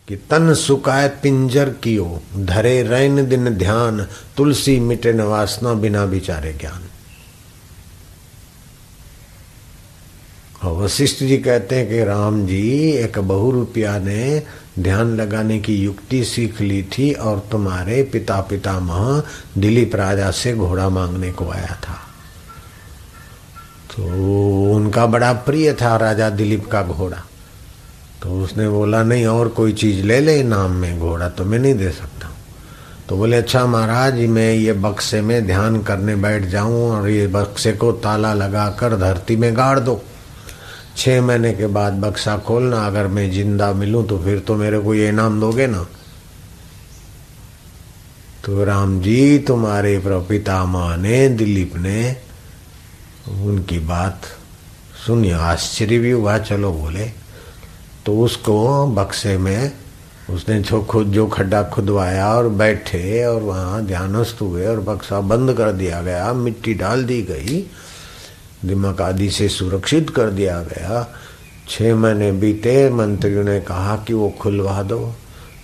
कि तन सुकाय पिंजर कियो, धरे रैन दिन ध्यान, तुलसी मिटे न वासना, बिना विचारे ज्ञान। और वशिष्ठ जी कहते हैं कि राम जी, एक बहुरूपिया ने ध्यान लगाने की युक्ति सीख ली थी और तुम्हारे पिता पितामह दिलीप राजा से घोड़ा मांगने को आया था। तो उनका बड़ा प्रिय था राजा दिलीप का घोड़ा। तो उसने बोला नहीं, और कोई चीज ले ले नाम में, घोड़ा तो मैं नहीं दे सकता। तो बोले अच्छा महाराज, मैं ये बक्से में ध्यान करने बैठ जाऊं और ये बक्से को ताला लगाकर धरती में गाड़ दो। 6 महीने के बाद बक्सा खोलना, अगर मैं जिंदा मिलूं तो फिर तो मेरे को ये इनाम दोगे ना। तो राम जी, तुम्हारे पितामह ने, दिलीप ने उनकी बात सुनी, आश्चर्य भी हुआ। चलो बोले, तो उसको बक्से में उसने जो खड्डा खुदवाया और बैठे और वहाँ ध्यानस्थ हुए और बक्सा बंद कर दिया गया, मिट्टी डाल दी गई, दिमाग आदि से सुरक्षित कर दिया गया। 6 महीने बीते, मंत्रियों ने कहा कि वो खुलवा दो।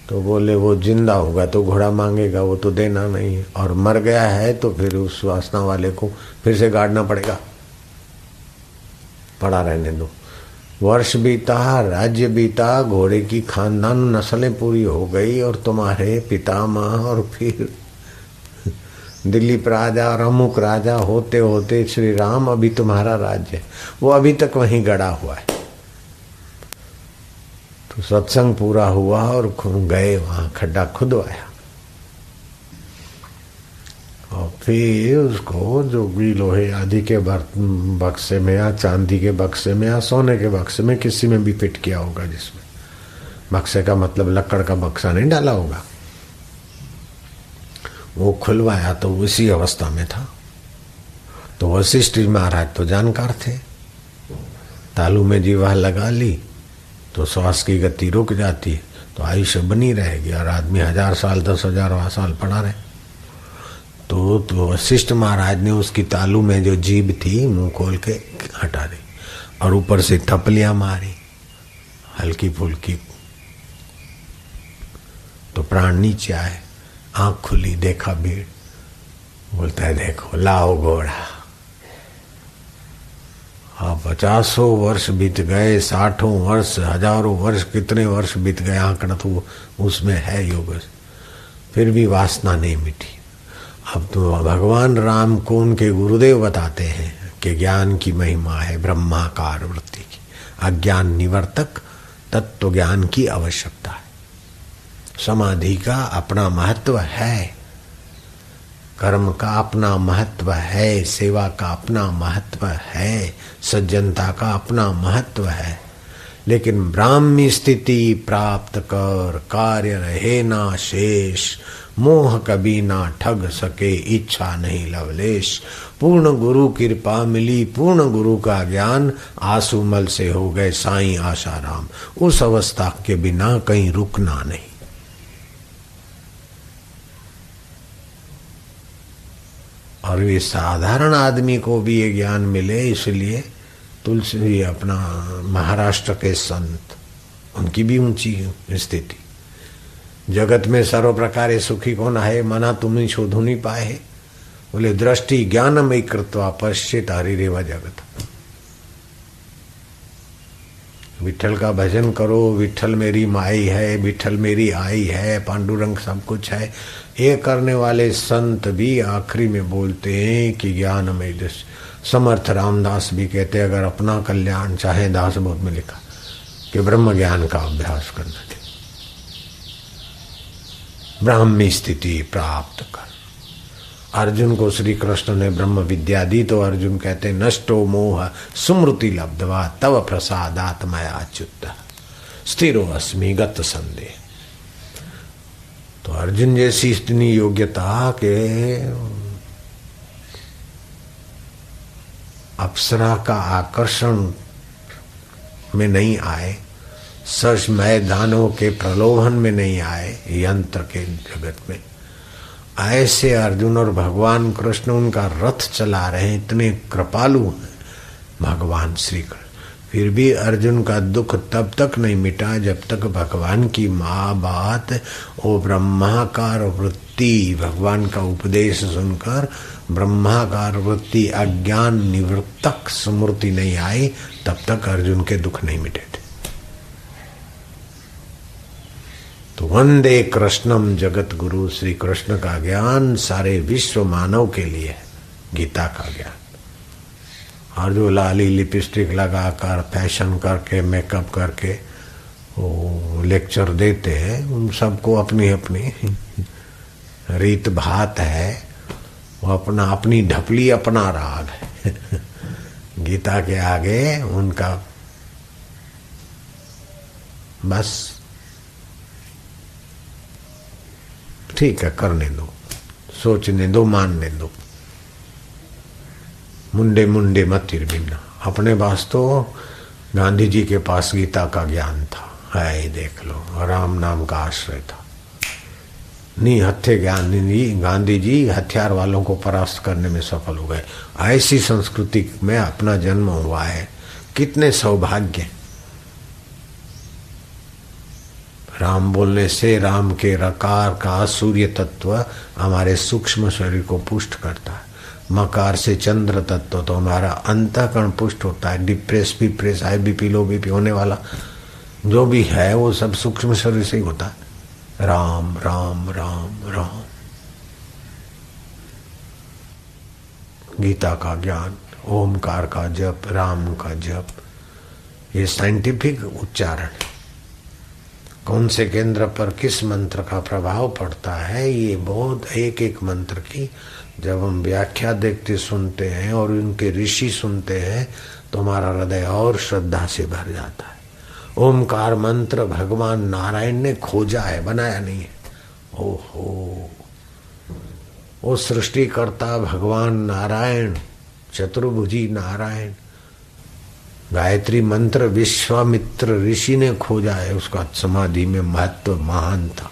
तो बोले वो जिंदा होगा तो घोड़ा मांगेगा, वो तो देना नहीं है, और मर गया है तो फिर उस वासना वाले को फिर से गाड़ना पड़ेगा, पड़ा रहने दो। वर्ष बीता, राज्य बीता, घोड़े की खानदान नस्लें पूरी हो गई और तुम्हारे पितामह और फिर दिलीप राजा और अमुक राजा होते होते श्री राम, अभी तुम्हारा राज्य वो अभी तक वहीं गड़ा हुआ है। तो सत्संग पूरा हुआ और गए वहां, खड्डा खुदवाया और फिर उसको जो भी लोहे आदि के बक्से में या चांदी के बक्से में या सोने के बक्से में, किसी में भी फिट किया होगा, जिसमें बक्से का मतलब लकड़ का बक्सा नहीं डाला होगा, वो खुलवाया तो उसी अवस्था में था। तो वशिष्ठ महाराज तो जानकार थे, तालू में जीवा लगा ली तो श्वास की गति रुक जाती है, तो आयुष्य बनी रहेगी और आदमी 1000 साल 10,000 साल पड़ा रहे। तो वशिष्ठ महाराज ने उसकी तालू में जो जीभ थी मुंह खोल के हटा दी और ऊपर से थपलियां मारी हल्की फुल्की, तो प्राण नीचे आए, आंख खुली, देखा भीड़, बोलता है देखो लाओ घोड़ा। हाँ, 50 वर्ष बीत गए, 60 वर्ष, 1000 वर्ष, कितने वर्ष बीत गए, आंकड़ा तो उसमें है योग, फिर भी वासना नहीं मिटी। अब तो भगवान राम को उनके गुरुदेव बताते हैं कि ज्ञान की महिमा है ब्रह्माकार वृत्ति की, अज्ञान निवर्तक तत्व ज्ञान की आवश्यकता है। समाधि का अपना महत्व है, कर्म का अपना महत्व है, सेवा का अपना महत्व है, सज्जनता का अपना महत्व है, लेकिन ब्राह्मी स्थिति प्राप्त कर कार्य रहे ना शेष, मोह कभी ना ठग सके इच्छा नहीं लवलेश। पूर्ण गुरु कृपा मिली, पूर्ण गुरु का ज्ञान, आंसूमल से हो गए साईं आशाराम। उस अवस्था के बिना कहीं रुकना नहीं। और ये साधारण आदमी को भी ये ज्ञान मिले, इसलिए तुलसी अपना महाराष्ट्र के संत, उनकी भी ऊंची स्थिति। जगत में सर्व प्रकारे सुखी कौन है, मना तुम शोधु नहीं पाए। बोले दृष्टि ज्ञानमयी कृत्वा पश्चित हरिरेव जगत। विठल का भजन करो, विठल मेरी माई है, विठल मेरी आई है, पांडुरंग सब कुछ है। ये करने वाले संत भी आखिरी में बोलते हैं कि ज्ञानमयी दृष्टि। समर्थ रामदास भी कहते हैं, अगर अपना कल्याण चाहे, दास बोध में लिखा कि ब्रह्म ज्ञान का अभ्यास करना चाहिए, ब्राह्मी स्थिति प्राप्त कर। अर्जुन को श्री कृष्ण ने ब्रह्म विद्या दी तो अर्जुन कहते नष्टो मोह सुमृति लब्धवा तव प्रसादात् मया अच्युत स्थिरो अस्मि गत संदेह। तो अर्जुन जैसी इतनी योग्यता के अप्सरा का आकर्षण में नहीं आए, सच मैदानों के प्रलोभन में नहीं आए, यंत्र के जगत में, ऐसे अर्जुन और भगवान कृष्ण उनका रथ चला रहे हैं, इतने कृपालु हैं भगवान श्री कृष्ण। फिर भी अर्जुन का दुख तब तक नहीं मिटा जब तक भगवान की माँ बात, वो ब्रह्माकार वृत्ति, भगवान का उपदेश सुनकर ब्रह्माकार वृत्ति अज्ञान निवृत्तक स्मृति नहीं आई, तब तक अर्जुन के दुख नहीं मिटे थे। तो वंदे कृष्णम जगत गुरु, श्री कृष्ण का ज्ञान सारे विश्व मानव के लिए है, गीता का ज्ञान। और जो लाली लिपस्टिक लगाकर फैशन करके मेकअप करके वो लेक्चर देते हैं, उन सबको अपनी अपनी रीत भात है, वो अपना अपनी ढपली अपना राग है। गीता के आगे उनका बस ठीक है, करने दो, सोचने दो, मानने दो। मुंडे मुंडे मतिर बिना। अपने पास तो गांधी जी के पास गीता का ज्ञान था, है देख लो, राम नाम का आश्रय था। नहीं हत्थे ज्ञान नहीं, गांधी जी हथियार वालों को परास्त करने में सफल हो गए। ऐसी संस्कृति में अपना जन्म हुआ है, कितने सौभाग्य। राम बोलने से राम के रकार का सूर्य तत्व हमारे सूक्ष्म शरीर को पुष्ट करता है। मकार से चंद्र तत्व तो हमारा अंतःकरण पुष्ट होता है। डिप्रेस विप्रेस हाई बीपी लो बीपी होने वाला जो भी है वो सब सूक्ष्म शरीर से ही होता है। राम राम राम राम। गीता का ज्ञान, ओमकार का जप, राम का जप, ये साइंटिफिक उच्चारण। कौन से केंद्र पर किस मंत्र का प्रभाव पड़ता है, ये बहुत एक एक मंत्र की जब हम व्याख्या देखते सुनते हैं और उनके ऋषि सुनते हैं तो हमारा हृदय और श्रद्धा से भर जाता है। ओमकार मंत्र भगवान नारायण ने खोजा है, बनाया नहीं है। ओहो, वो सृष्टिकर्ता भगवान नारायण, चतुर्भुजी नारायण। गायत्री मंत्र विश्वामित्र ऋषि ने खोजा है, उसका समाधि में महत्व महान था।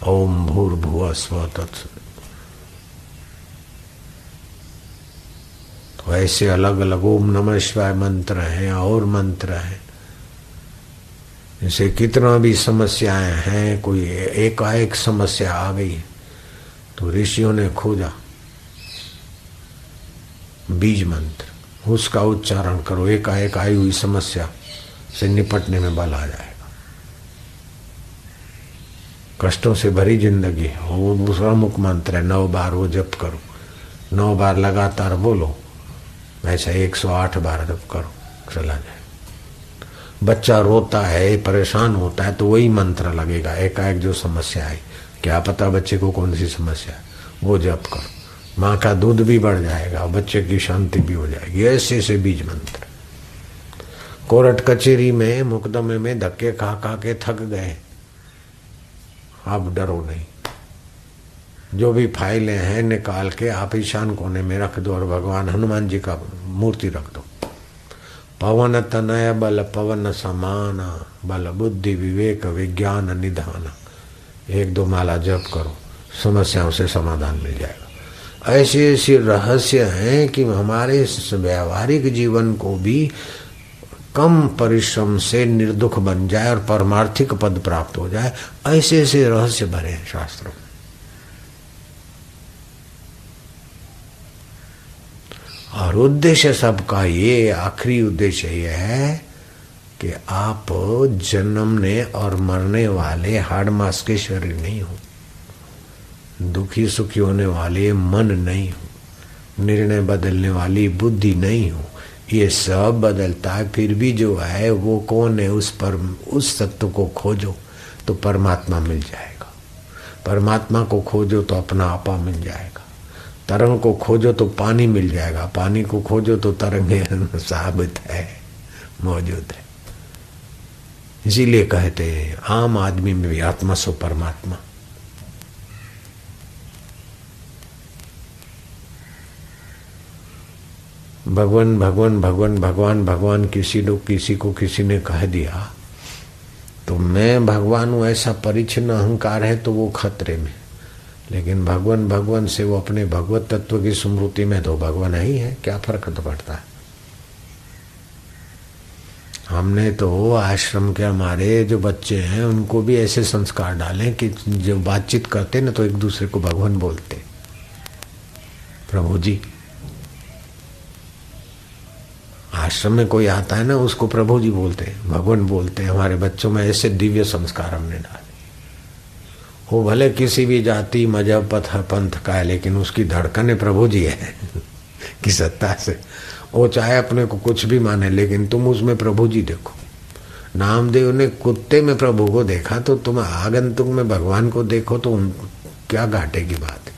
ओम भूर्भुवः स्वः तत्सवितुर्वरेण्यं। तो ऐसे अलग अलग ओम नमः शिवाय मंत्र हैं और मंत्र हैं। जैसे कितना भी समस्याएं हैं, कोई एकाएक समस्या आ गई तो ऋषियों ने खोजा बीज मंत्र, उसका उच्चारण करो, एकाएक आई हुई समस्या से निपटने में बल आ जाएगा। कष्टों से भरी जिंदगी है, वो दूसरा मुख मंत्र है, 9 बार वो जप करो, 9 बार लगातार बोलो, ऐसा 108 बार जप करो, चला जाए। बच्चा रोता है, परेशान होता है तो वही मंत्र लगेगा। एकाएक जो समस्या आई, क्या पता बच्चे को कौन सी समस्या है, वो जप करो, माँ का दूध भी बढ़ जाएगा, बच्चे की शांति भी हो जाएगी। ऐसे ऐसे बीज मंत्र। कोर्ट कचहरी में मुकदमे में धक्के खा खा के थक गए, अब डरो नहीं। जो भी फाइलें हैं निकाल के आप ईशान कोने में रख दो और भगवान हनुमान जी का मूर्ति रख दो। पवन तनय बल पवन समाना, बल बुद्धि विवेक विज्ञान निधाना। 1-2 माला जप करो, समस्याओं से समाधान मिल जाएगा। ऐसे ऐसे रहस्य हैं कि हमारे व्यावहारिक जीवन को भी कम परिश्रम से निर्दुख बन जाए और परमार्थिक पद प्राप्त हो जाए। ऐसे ऐसे रहस्य भरे हैं शास्त्रों में। और उद्देश्य सबका ये, आखिरी उद्देश्य ये है कि आप जन्मने और मरने वाले हाड़ मांस के शरीर नहीं हो, दुखी सुखी होने वाले मन नहीं हो, निर्णय बदलने वाली बुद्धि नहीं हो। ये सब बदलता है, फिर भी जो है वो कौन है, उस तत्व को खोजो तो परमात्मा मिल जाएगा। परमात्मा को खोजो तो अपना आपा मिल जाएगा। तरंग को खोजो तो पानी मिल जाएगा, पानी को खोजो तो तरंग साबित है, मौजूद है। इसीलिए कहते हैं आम आदमी में भी आत्मा सो परमात्मा। भगवान भगवान भगवान भगवान भगवान किसी को किसी ने कह दिया तो मैं भगवान हूँ, ऐसा परिच्छिन्न अहंकार है तो वो खतरे में। लेकिन भगवान भगवान से वो अपने भगवत तत्व की स्मृति में तो भगवान ही है, क्या फर्क तो पड़ता है। हमने तो आश्रम के हमारे जो बच्चे हैं उनको भी ऐसे संस्कार डालें कि जो बातचीत करते ना तो एक दूसरे को भगवान बोलते, प्रभु जी। आश्रम में कोई आता है ना उसको प्रभु जी बोलते, भगवान बोलते। हमारे बच्चों में ऐसे दिव्य संस्कार हमने डाले। वो भले किसी भी जाति मजहब पंथ का है, लेकिन उसकी धड़कन प्रभु जी है कि सत्ता से। वो चाहे अपने को कुछ भी माने, लेकिन तुम उसमें प्रभु जी देखो। नामदेव ने कुत्ते में प्रभु को देखा, तो तुम आगंतुक में भगवान को देखो तो क्या घाटे की बात है।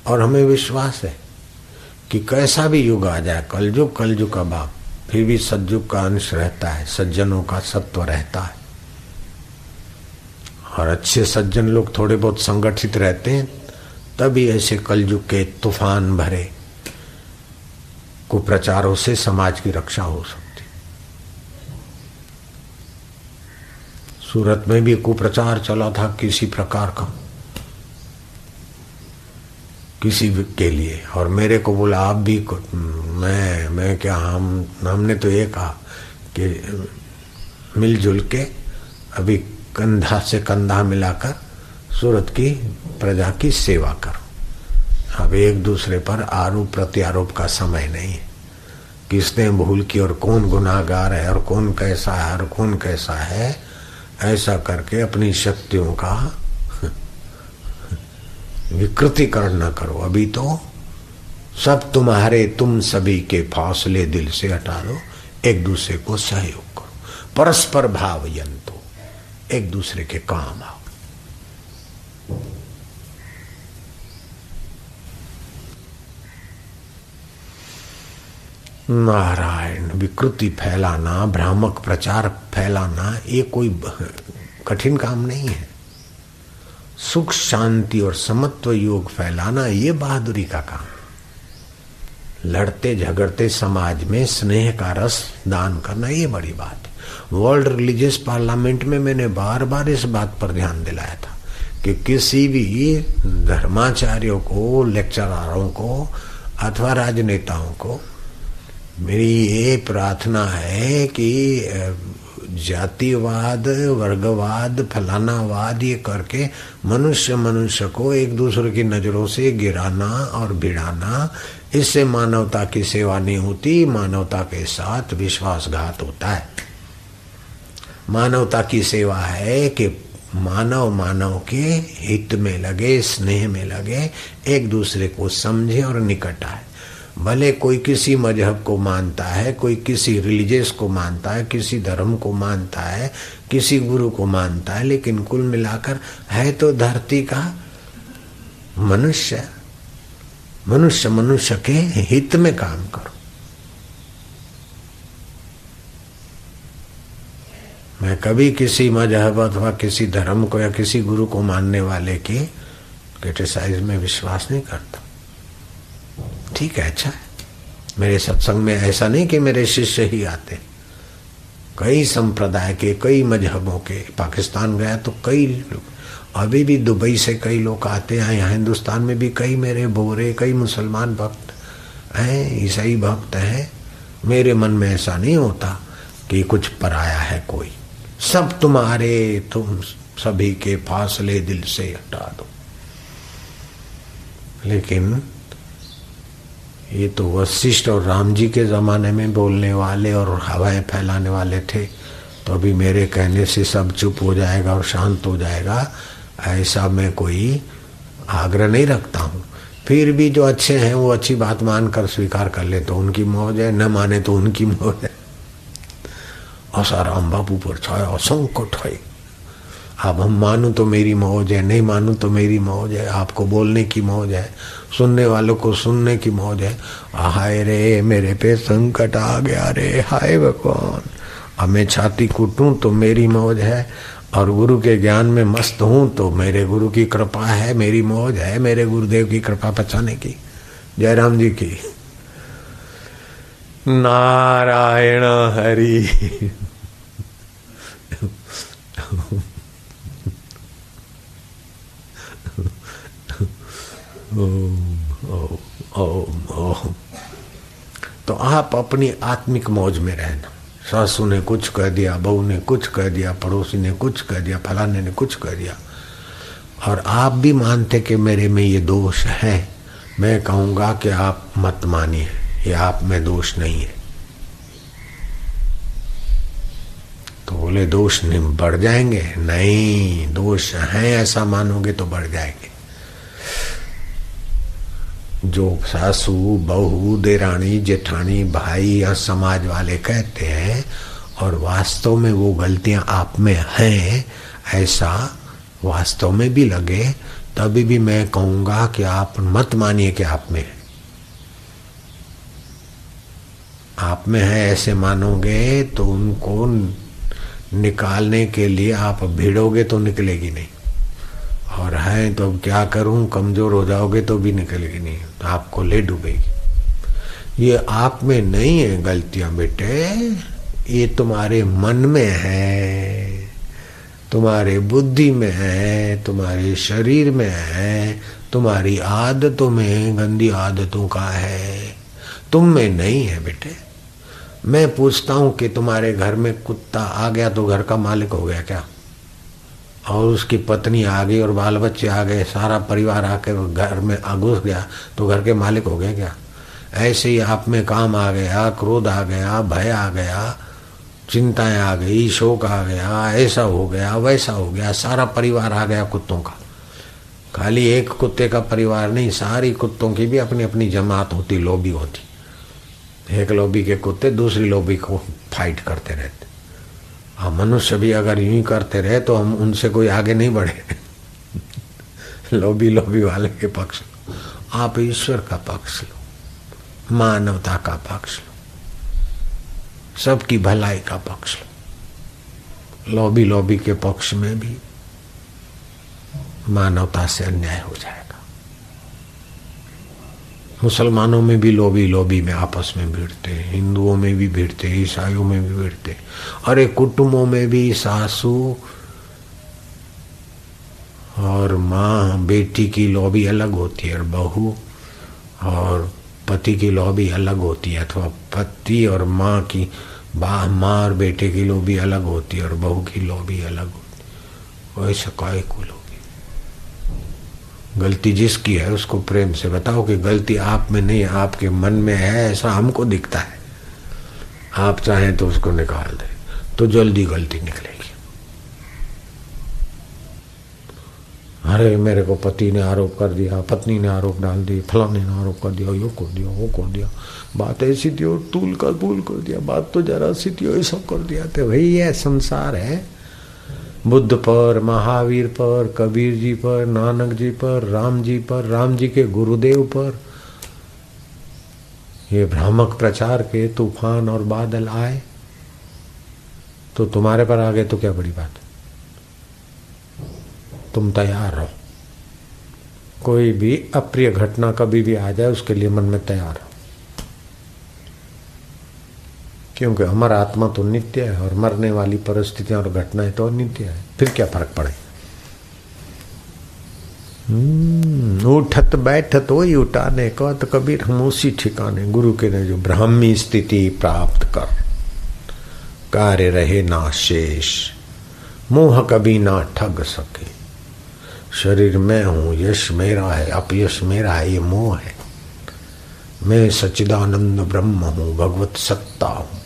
और हमें विश्वास है कि कैसा भी युग आ जाए, कलयुग का बाप, फिर भी सतयुग का अंश रहता है, सज्जनों का सत्व रहता है। और अच्छे सज्जन लोग थोड़े बहुत संगठित रहते हैं, तभी ऐसे कलयुग के तूफान भरे कुप्रचारों से समाज की रक्षा हो सकती। सूरत में भी कुप्रचार चला था किसी प्रकार का, किसी के लिए, और मेरे को बोला आप भी, मैं क्या, हमने तो ये कहा कि मिलजुल के अभी कंधा से कंधा मिलाकर सूरत की प्रजा की सेवा करो। अब एक दूसरे पर आरोप प्रत्यारोप का समय नहीं है। किसने भूल की और कौन गुनाहगार है और कौन कैसा है और कौन कैसा है, ऐसा करके अपनी शक्तियों का विकृतिकरण न करो। अभी तो सब तुम्हारे, तुम सभी के फासले दिल से हटा दो, एक दूसरे को सहयोग करो, परस्पर भावयंतो, एक दूसरे के काम आओ। नारायण, विकृति फैलाना, भ्रामक प्रचार फैलाना, ये कोई कठिन काम नहीं है। सुख शांति और समत्व योग फैलाना, ये बहादुरी का काम। लड़ते झगड़ते समाज में स्नेह का रस दान करना, ये बड़ी बात है। वर्ल्ड रिलीजियस पार्लियामेंट में मैंने बार बार इस बात पर ध्यान दिलाया था कि किसी भी धर्माचार्यों को, लेक्चररों को अथवा राजनेताओं को मेरी ये प्रार्थना है कि जातिवाद, वर्गवाद, फलानावाद ये करके मनुष्य को एक दूसरे की नजरों से गिराना और भिड़ाना, इससे मानवता की सेवा नहीं होती, मानवता के साथ विश्वासघात होता है। मानवता की सेवा है कि मानव के हित में लगे, स्नेह में लगे, एक दूसरे को समझे और निकट आए। भले कोई किसी मजहब को मानता है, कोई किसी रिलीजियस को मानता है, किसी धर्म को मानता है, किसी गुरु को मानता है, लेकिन कुल मिलाकर है तो धरती का मनुष्य। मनुष्य के हित में काम करो। मैं कभी किसी मजहब अथवा किसी धर्म को या किसी गुरु को मानने वाले की क्रिटिसाइज में विश्वास नहीं करता। ठीक है, अच्छा है। मेरे सत्संग में ऐसा नहीं कि मेरे शिष्य ही आते, कई संप्रदाय के, कई मजहबों के। पाकिस्तान गया तो कई लोग, अभी भी दुबई से कई लोग आते हैं। यहाँ हिंदुस्तान में भी कई मेरे बोरे, कई मुसलमान भक्त हैं, ईसाई भक्त हैं। मेरे मन में ऐसा नहीं होता कि कुछ पराया है कोई। सब तुम्हारे, तुम सभी के फासले दिल से हटा दो। लेकिन ये तो वशिष्ठ और राम जी के ज़माने में बोलने वाले और हवाएं फैलाने वाले थे, तो अभी मेरे कहने से सब चुप हो जाएगा और शांत हो जाएगा, ऐसा मैं कोई आग्रह नहीं रखता हूँ। फिर भी जो अच्छे हैं वो अच्छी बात मानकर स्वीकार कर ले तो उनकी मौज है, न माने तो उनकी मौज है। आसाराम बापू पर छाया संकट है। अब हम मानूं तो मेरी मौज है, नहीं मानूं तो मेरी मौज है। आपको बोलने की मौज है, सुनने वालों को सुनने की मौज है। हाय रे मेरे पे संकट आ गया रे, हाय भगवान। अब मैं छाती कूटूं तो मेरी मौज है, और गुरु के ज्ञान में मस्त हूं तो मेरे गुरु की कृपा है, मेरी मौज है, मेरे गुरुदेव की कृपा बचाने की। जयराम जी की नारायण हरि। ओम ओम ओम ओम। तो आप अपनी आत्मिक मौज में रहना। सासू ने कुछ कह दिया, बहू ने कुछ कह दिया, पड़ोसी ने कुछ कह दिया, फलाने ने कुछ कह दिया, और आप भी मानते कि मेरे में ये दोष है, मैं कहूँगा कि आप मत मानिए, ये आप में दोष नहीं है। तो बोले दोष नहीं बढ़ जाएंगे? नहीं, दोष हैं ऐसा मानोगे तो बढ़ जाएंगे। जो सासू, बहू, देरानी, जेठानी, भाई या समाज वाले कहते हैं और वास्तव में वो गलतियां आप में हैं, ऐसा वास्तव में भी लगे, तभी भी मैं कहूंगा कि आप मत मानिए कि आप में है। आप में है ऐसे मानोगे तो उनको निकालने के लिए आप भिड़ोगे तो निकलेगी नहीं, और है तो अब क्या करूं, कमजोर हो जाओगे तो भी निकलेगी नहीं, तो आपको ले डूबेगी। ये आप में नहीं है गलतियां बेटे, ये तुम्हारे मन में है, तुम्हारे बुद्धि में है, तुम्हारे शरीर में है, तुम्हारी आदतों में, गंदी आदतों का है, तुम में नहीं है बेटे। मैं पूछता हूं कि तुम्हारे घर में कुत्ता आ गया तो घर का मालिक हो गया क्या? और उसकी पत्नी आ गई और बाल बच्चे आ गए, सारा परिवार आकर घर में घुस गया तो घर के मालिक हो गए क्या? ऐसे ही आप में काम आ गया, क्रोध आ गया, भय आ गया, चिंताएं आ गई, शोक आ गया, ऐसा हो गया, वैसा हो गया, सारा परिवार आ गया कुत्तों का। खाली एक कुत्ते का परिवार नहीं, सारी कुत्तों की भी अपनी अपनी जमात होती, लॉबी होती। एक लॉबी के कुत्ते दूसरी लॉबी को फाइट करते रहते। हम मनुष्य भी अगर यूं ही करते रहे तो हम उनसे कोई आगे नहीं बढ़े। लॉबी वाले के पक्ष लो, आप ईश्वर का पक्ष लो, मानवता का पक्ष लो, सबकी भलाई का पक्ष लो। लॉबी के पक्ष में भी मानवता से अन्याय हो जाएगा। मुसलमानों में भी लॉबी में आपस में भिड़ते, हिंदुओं में भी भिड़ते, ईसाइयों में भी भिड़ते। अरे कुटुंबों में भी सासू और माँ बेटी की लॉबी अलग होती है, और बहू और पति की लॉबी अलग होती है, अथवा पति और माँ की माँ और बेटे की लॉबी अलग होती है और बहू की लॉबी अलग होती है। वैसा काय को लॉबी? गलती जिसकी है उसको प्रेम से बताओ कि गलती आप में नहीं, आपके मन में है, ऐसा हमको दिखता है। आप चाहें तो उसको निकाल दें तो जल्दी गलती निकलेगी। अरे मेरे को पति ने आरोप कर दिया, पत्नी ने आरोप डाल दी, फलाने ने आरोप कर दिया, यो कर दिया, वो कर दिया, बात ऐसी थी और तूल का तूल कर दिया, बात तो जरा सी थी, ये सब कर दिया। तो भाई ये संसार है। बुद्ध पर, महावीर पर, कबीर जी पर, नानक जी पर, राम जी पर, राम जी के गुरुदेव पर ये भ्रामक प्रचार के तूफान और बादल आए तो तुम्हारे पर आ गए तो क्या बड़ी बात? तुम तैयार रहो। कोई भी अप्रिय घटना कभी भी आ जाए उसके लिए मन में तैयार हो, क्योंकि हमारा आत्मा तो नित्य है और मरने वाली परिस्थितियां और घटनाएं तो नित्य है। फिर क्या फर्क पड़े? उठत बैठत वही उठाने का, तो कबीर हम उसी ठिकाने गुरु के ने जो ब्राह्मी स्थिति प्राप्त कर, कार्य रहे ना शेष, मोह कभी ना ठग सके। शरीर में हूं, यश मेरा है, अपयश मेरा है, ये मोह है। मैं सच्चिदानंद ब्रह्म हूं, भगवत सत्ता हूं।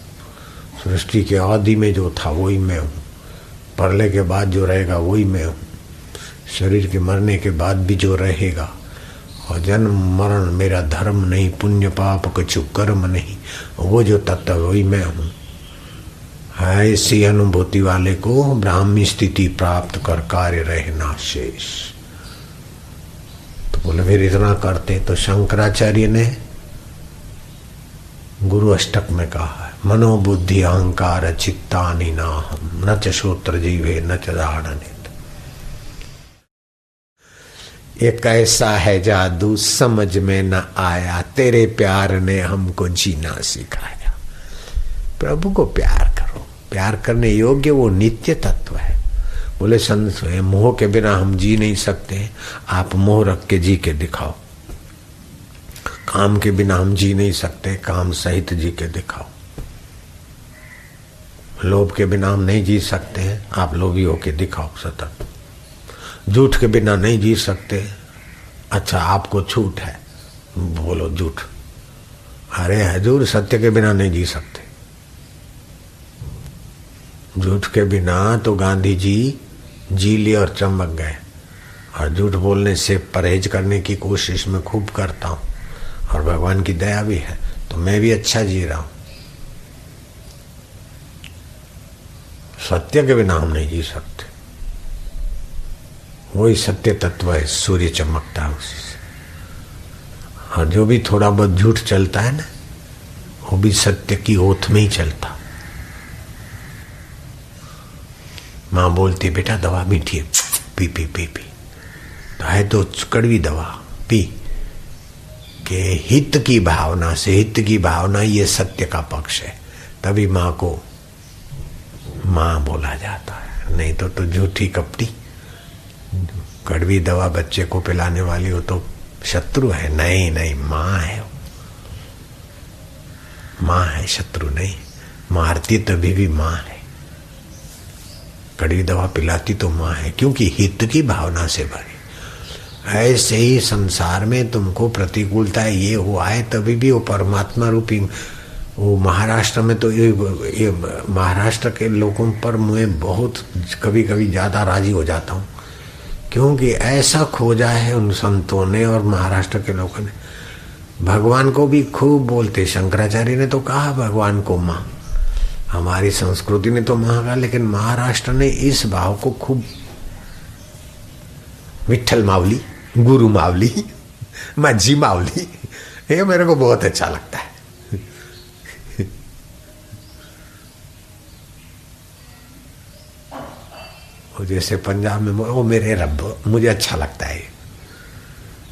सृष्टि के आदि में जो था वही मैं हूँ, परले के बाद जो रहेगा वही मैं हूँ, शरीर के मरने के बाद भी जो रहेगा। और जन्म मरण मेरा धर्म नहीं, पुण्य पाप कुछ कर्म नहीं, वो जो तत्व वही मैं हूँ। ऐसी अनुभूति वाले को ब्राह्मी स्थिति प्राप्त कर कार्य रहना शेष। तो बोले फिर इतना करते तो शंकराचार्य ने गुरु अष्टक में कहा है, मनोबुद्धि अहंकार चित्तानि नाहम, न च श्रोत्र जीवे न च दाढ़ने। एक ऐसा है जादू समझ में न आया, तेरे प्यार ने हमको जीना सिखाया। प्रभु को प्यार करो, प्यार करने योग्य वो नित्य तत्व है। बोले संत मोह के बिना हम जी नहीं सकते, आप मोह रख के जी के दिखाओ। काम के बिना हम जी नहीं सकते, काम सहित जी के दिखाओ। लोभ के बिना हम नहीं जी सकते हैं, आप लोभी होके दिखाओ सतत। झूठ के बिना नहीं जी सकते, अच्छा आपको छूट है, बोलो झूठ। अरे हजूर सत्य के बिना नहीं जी सकते। झूठ के बिना तो गांधी जी लिए और चमक गए। और झूठ बोलने से परहेज करने की कोशिश मैं खूब करता हूँ, और भगवान की दया भी है, तो मैं भी अच्छा जी रहा हूँ। सत्य के बिना हम नहीं जी सकते। वही सत्य तत्व है, सूर्य चमकता है उसी से। और जो भी थोड़ा बहुत झूठ चलता है ना, वो भी सत्य की ओथ में ही चलता। माँ बोलती बेटा दवा मीठी है, पी पी पी पी, तो है तो कड़वी दवा, पी। के हित की भावना से, हित की भावना ये सत्य का पक्ष है, तभी माँ को माँ बोला जाता है। नहीं तो झूठी कपटी कड़वी दवा बच्चे को पिलाने वाली हो तो शत्रु है। नहीं नहीं, माँ है, माँ है, शत्रु नहीं। मारती तभी भी माँ है, कड़वी दवा पिलाती तो माँ है, क्योंकि हित की भावना से भरी। ऐसे ही संसार में तुमको प्रतिकूलता ये हुआ है, तभी भी वो परमात्मा रूपी, वो महाराष्ट्र में तो ये महाराष्ट्र के लोगों पर मैं बहुत कभी कभी ज़्यादा राजी हो जाता हूँ, क्योंकि ऐसा खोजा है उन संतों ने और महाराष्ट्र के लोगों ने। भगवान को भी खूब बोलते, शंकराचार्य ने तो कहा भगवान को माँ, हमारी संस्कृति ने तो माँ कहा, लेकिन महाराष्ट्र ने इस भाव को खूब, विठ्ठल मावली, गुरु मावली, माझी मावली, ये मेरे को बहुत अच्छा लगता है। जैसे पंजाब में वो मेरे रब, मुझे अच्छा लगता है।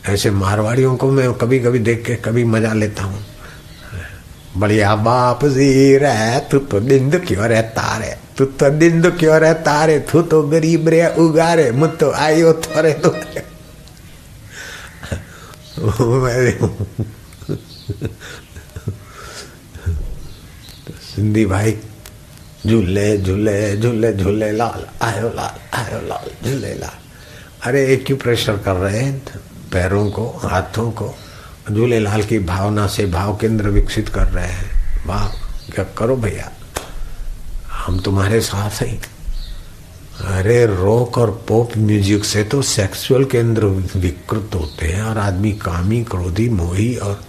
ऐसे मारवाड़ियों को मैं कभी कभी देख के कभी मजा लेता हूँ। बढ़िया बाप जी रे, तू तो निंद क्यों रहता रे, तू तो निंद क्यों रहता रे, तू तो गरीब रे उगारे, मुझ तो आयो थोड़े तो सिंधी भाई, झूले झूले झूले झूले लाल आयो लाल झूले लाल। अरे एक क्यों प्रेशर कर रहे हैं पैरों को, हाथों को? झूले लाल की भावना से भाव केंद्र विकसित कर रहे हैं। वाह, क्या करो भैया, हम तुम्हारे साथ हैं। अरे रॉक और पॉप म्यूजिक से तो सेक्सुअल केंद्र विकृत होते हैं, और आदमी कामी, क्रोधी, मोही और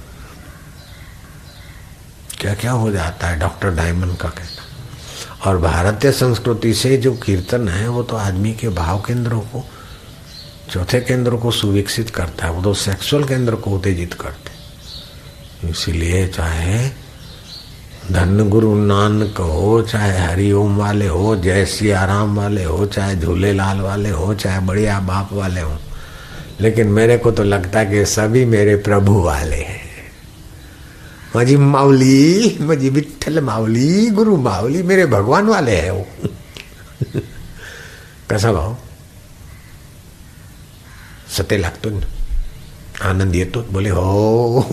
क्या क्या हो जाता है, डॉक्टर डायमंड का कहना। और भारतीय संस्कृति से जो कीर्तन है वो तो आदमी के भाव केंद्रों को, चौथे केंद्र को सुविकसित करता है, वो तो सेक्सुअल केंद्र को उत्तेजित करते। इसीलिए चाहे धन गुरु नानक हो, चाहे हरिओम वाले हो, जय सिया राम वाले हो, चाहे झूलेलाल वाले हो, चाहे बढ़िया बाप वाले हो, लेकिन मेरे को तो लगता है कि सभी मेरे प्रभु वाले हैं। माझी मावली, माझी विठ्ठल मावली, गुरु मावली, मेरे भगवान वाले हैं वो। कसा भाव सत्य लागतो, आनंद येतो, बोले हो,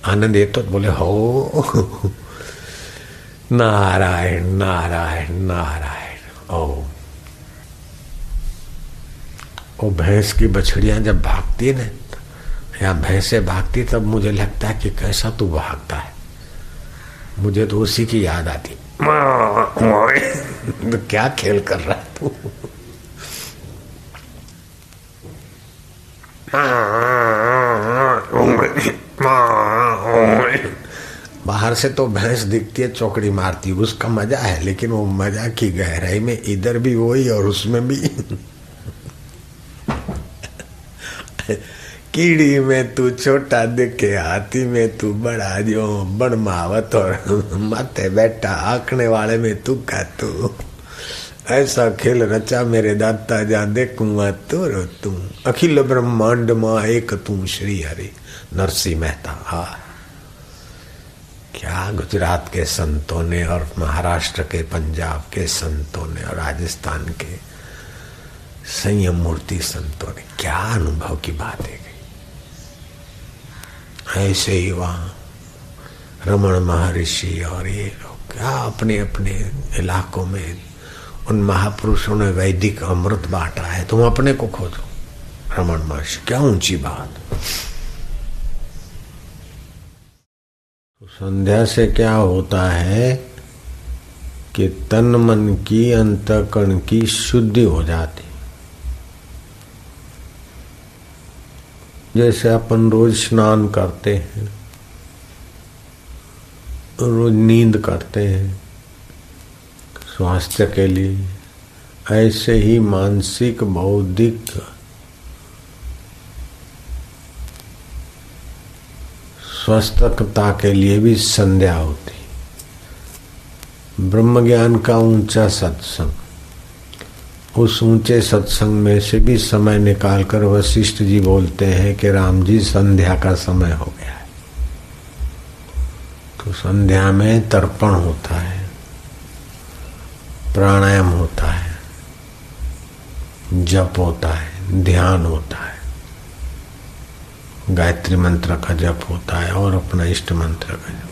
आनंद येतो, बोले हो, नारायण नारायण नारायण। ओ भैंस की बछड़ियां जब भागती है ना, या भैंसे भागती, तब मुझे लगता है कि कैसा तू भागता है, मुझे तो उसी की याद आती। तो क्या खेल कर रहा है तू? बाहर से तो भैंस दिखती है, चौकड़ी मारती, उसका मजा है, लेकिन वो मजा की गहराई में इधर भी वही और उसमें भी। कीड़ी में तू छोटा दिखे, हाथी में तू बड़ा, जो बनमावत और माथे बैठा आंकने वाले में तू का तू। ऐसा खेल रचा मेरे दाता, जा देखूंगा तो रो तू। अखिल ब्रह्मांड माँ एक तू, श्री हरि नरसिंह मेहता। हाँ, क्या गुजरात के संतों ने और महाराष्ट्र के, पंजाब के संतों ने और राजस्थान के संयम मूर्ति संतों ने क्या अनुभव की बातें गई। ऐसे ही वहाँ रमण महर्षि और ये लोग क्या अपने अपने इलाकों में उन महापुरुषों ने वैदिक अमृत बांटा है, तुम अपने को खोजो। रमण महर्षि, क्या ऊंची बात। तो संध्या से क्या होता है कि तन मन की अंतःकरण की शुद्धि हो जाती। जैसे अपन रोज स्नान करते हैं, रोज नींद करते हैं स्वास्थ्य के लिए, ऐसे ही मानसिक बौद्धिक स्वस्थता के लिए भी संध्या होती। ब्रह्म ज्ञान का ऊंचा सत्संग, उस ऊंचे सत्संग में से भी समय निकालकर वशिष्ठ जी बोलते हैं कि राम जी संध्या का समय हो गया है। तो संध्या में तर्पण होता है, प्राणायाम होता है, जप होता है, ध्यान होता है, गायत्री मंत्र का जप होता है और अपना इष्ट मंत्र का जप।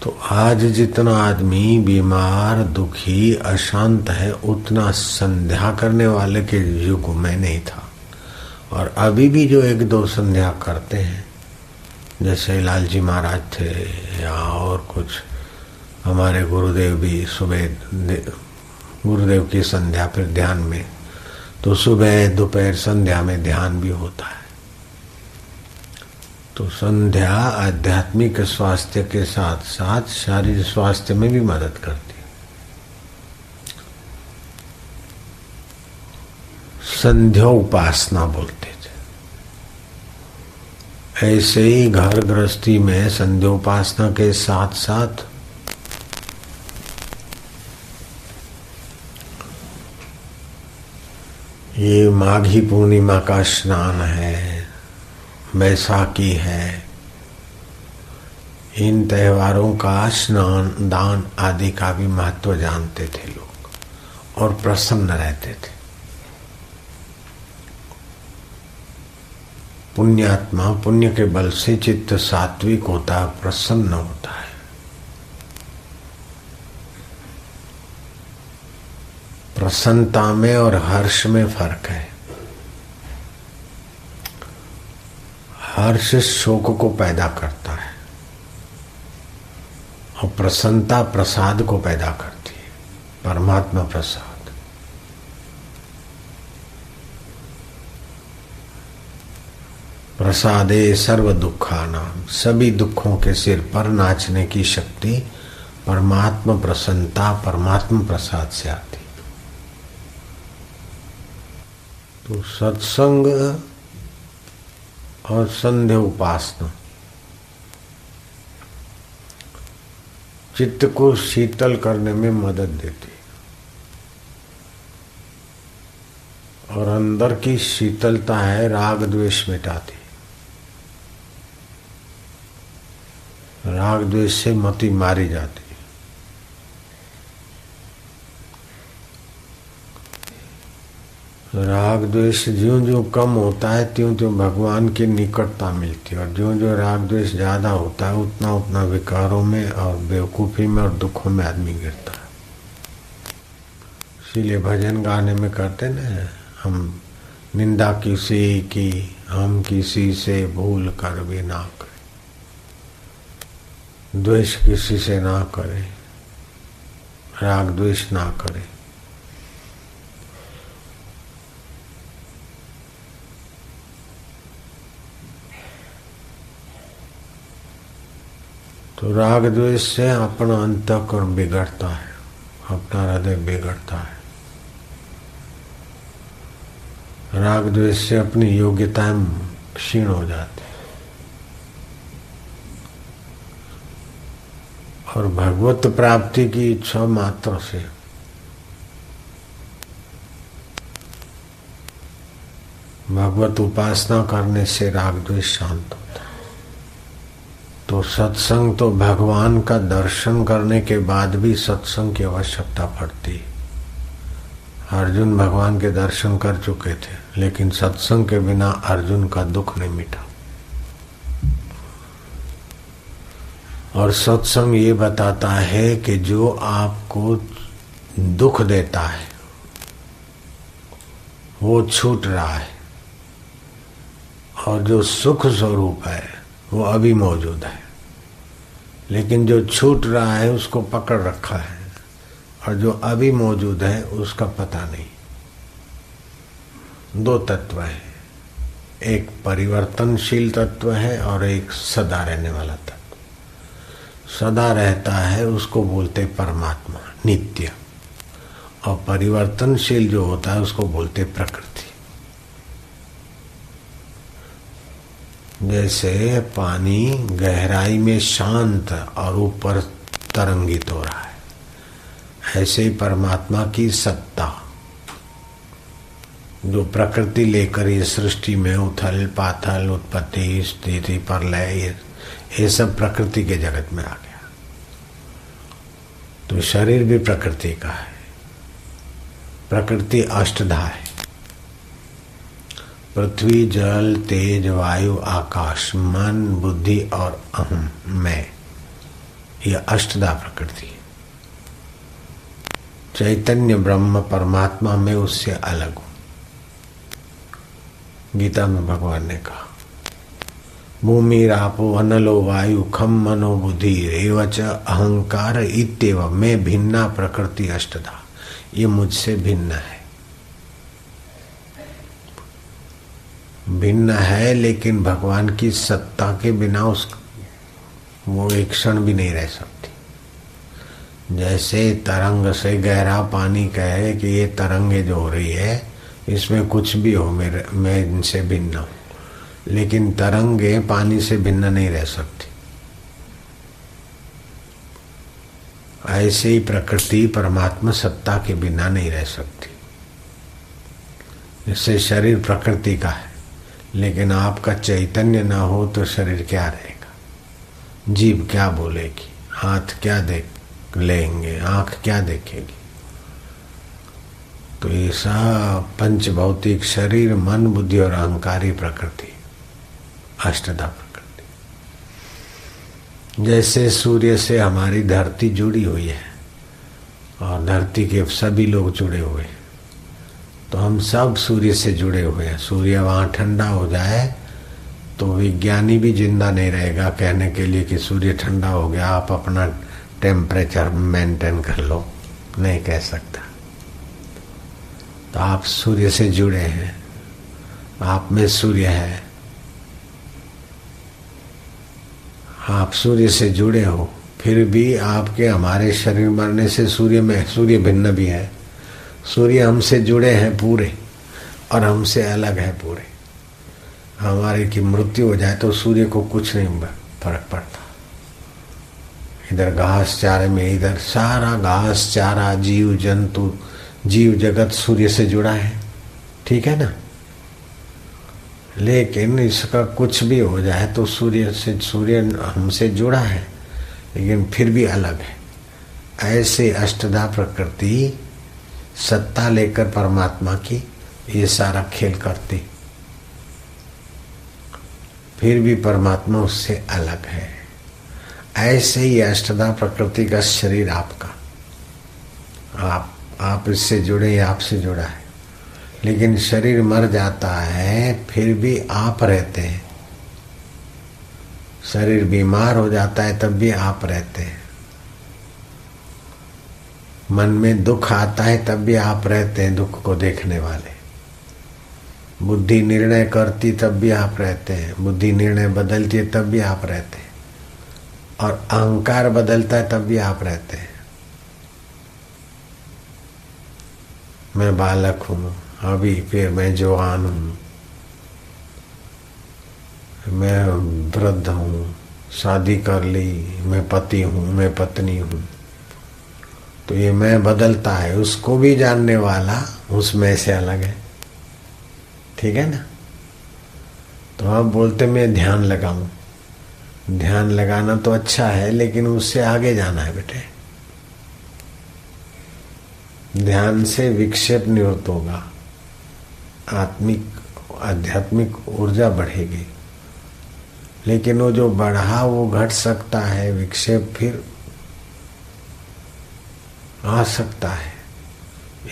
तो आज जितना आदमी बीमार, दुखी, अशांत है, उतना संध्या करने वाले के युग में नहीं था। और अभी भी जो एक दो संध्या करते हैं, जैसे लालजी महाराज थे या और कुछ हमारे गुरुदेव भी सुबह गुरुदेव की संध्या फिर ध्यान में, तो सुबह दोपहर संध्या में ध्यान भी होता है। तो संध्या आध्यात्मिक स्वास्थ्य के साथ साथ शारीरिक स्वास्थ्य में भी मदद करती है। संध्या उपासना बोलते थे। ऐसे ही घर गृहस्थी में संध्या उपासना के साथ साथ ये माघी पूर्णिमा का स्नान है, बैसाखी है, इन त्योहारों का स्नान दान आदि का भी महत्व जानते थे लोग और प्रसन्न रहते थे। पुण्यात्मा पुण्य के बल से चित्त सात्विक होता है, प्रसन्न होता है। प्रसन्नता में और हर्ष में फर्क है। हर्ष शोक को पैदा करता है और प्रसन्नता प्रसाद को पैदा करती है, परमात्मा प्रसाद। प्रसादे सर्व दुखानाम, सभी दुखों के सिर पर नाचने की शक्ति परमात्मा प्रसन्नता, परमात्मा प्रसाद से आती। तो सत्संग और संध्या उपासना चित्त को शीतल करने में मदद देती और अंदर की शीतलता है राग द्वेष मिटाती। राग द्वेष से मति मारी जाती। राग द्वेष ज्यों ज्यों कम होता है त्यों त्यों भगवान की निकटता मिलती है, और ज्यों ज्यों राग द्वेष ज्यादा होता है उतना उतना विकारों में और बेवकूफ़ी में और दुखों में आदमी गिरता है। इसीलिए भजन गाने में करते ना, हम निंदा किसी की हम किसी से भूल कर भी ना करें, द्वेष किसी से ना करें, राग द्वेष ना करें। तो राग द्वेष से अपना अंतःकरण बिगड़ता है, अपना हृदय बिगड़ता है। राग द्वेष से अपनी योग्यताएं क्षीण हो जाती है और भगवत प्राप्ति की इच्छा मात्र से भगवत उपासना करने से राग द्वेष शांत होता है। तो सत्संग तो भगवान का दर्शन करने के बाद भी सत्संग की आवश्यकता पड़ती है। अर्जुन भगवान के दर्शन कर चुके थे, लेकिन सत्संग के बिना अर्जुन का दुख नहीं मिटा। और सत्संग ये बताता है कि जो आपको दुख देता है वो छूट रहा है, और जो सुख स्वरूप है वो अभी मौजूद है, लेकिन जो छूट रहा है उसको पकड़ रखा है, और जो अभी मौजूद है उसका पता नहीं। दो तत्व है, एक परिवर्तनशील तत्व है और एक सदा रहने वाला तत्व। सदा रहता है उसको बोलते परमात्मा नित्य, और परिवर्तनशील जो होता है उसको बोलते प्रकृति। जैसे पानी गहराई में शांत और ऊपर तरंगित हो रहा है, ऐसे ही परमात्मा की सत्ता जो प्रकृति लेकर ये सृष्टि में उथल पाथल उत्पत्ति स्थिति प्रलय ये सब प्रकृति के जगत में आ गया। तो शरीर भी प्रकृति का है। प्रकृति अष्टधा है, पृथ्वी जल तेज वायु आकाश मन बुद्धि और अहम मैं, यह अष्टधा प्रकृति है। चैतन्य ब्रह्म परमात्मा में उससे अलग हूं। गीता में भगवान ने कहा भूमि रापो अनलो वायु खम मनो बुद्धि रेवच अहंकार इत्येव मैं भिन्ना प्रकृति अष्टधा, ये मुझसे भिन्न है। भिन्न है, लेकिन भगवान की सत्ता के बिना वो एक क्षण भी नहीं रह सकती। जैसे तरंग से गहरा पानी कहे कि ये तरंगे जो हो रही है इसमें कुछ भी हो मैं इनसे भिन्न हूं, लेकिन तरंगे पानी से भिन्न नहीं रह सकती। ऐसे ही प्रकृति परमात्मा सत्ता के बिना नहीं रह सकती। इससे शरीर प्रकृति का है, लेकिन आपका चैतन्य ना हो तो शरीर क्या रहेगा? जीभ क्या बोलेगी, हाथ क्या देख लेंगे, आंख क्या देखेगी? तो ये सब पंच भौतिक शरीर मन बुद्धि और अहंकारी प्रकृति अष्टधा प्रकृति। जैसे सूर्य से हमारी धरती जुड़ी हुई है और धरती के सभी लोग जुड़े हुए हैं, तो हम सब सूर्य से जुड़े हुए हैं। सूर्य वहाँ ठंडा हो जाए तो विज्ञानी भी जिंदा नहीं रहेगा कहने के लिए कि सूर्य ठंडा हो गया आप अपना टेम्परेचर मेंटेन कर लो, नहीं कह सकता। तो आप सूर्य से जुड़े हैं, आप में सूर्य है, आप सूर्य से जुड़े हो, फिर भी आपके हमारे शरीर मरने से सूर्य भिन्न भी है। सूर्य हमसे जुड़े हैं पूरे और हमसे अलग है पूरे। हमारे की मृत्यु हो जाए तो सूर्य को कुछ नहीं फर्क पड़ता। इधर घास चारे में, इधर सारा घास चारा जीव जंतु जीव जगत सूर्य से जुड़ा है, ठीक है ना। लेकिन इसका कुछ भी हो जाए तो सूर्य हमसे जुड़ा है, लेकिन फिर भी अलग है। ऐसे अष्टधा प्रकृति सत्ता लेकर परमात्मा की ये सारा खेल करती, फिर भी परमात्मा उससे अलग है। ऐसे ही अष्टधा प्रकृति का शरीर आपका, आप इससे जुड़े या आपसे जुड़ा है, लेकिन शरीर मर जाता है फिर भी आप रहते हैं। शरीर बीमार हो जाता है तब भी आप रहते हैं। मन में दुख आता है तब भी आप रहते हैं, दुख को देखने वाले। बुद्धि निर्णय करती तब भी आप रहते हैं, बुद्धि निर्णय बदलती है तब भी आप रहते हैं, और अहंकार बदलता है तब भी आप रहते हैं। मैं बालक हूँ अभी, फिर मैं जवान हूँ, मैं वृद्ध हूँ, शादी कर ली, मैं पति हूँ, मैं पत्नी हूँ। तो ये मैं बदलता है, उसको भी जानने वाला उसमें से अलग है, ठीक है ना। तो आप बोलते मैं ध्यान लगाऊं, ध्यान लगाना तो अच्छा है, लेकिन उससे आगे जाना है बेटे। ध्यान से विक्षेप निवृत्त होगा, आध्यात्मिक ऊर्जा बढ़ेगी। लेकिन वो जो बढ़ा वो घट सकता है, विक्षेप फिर आ सकता है।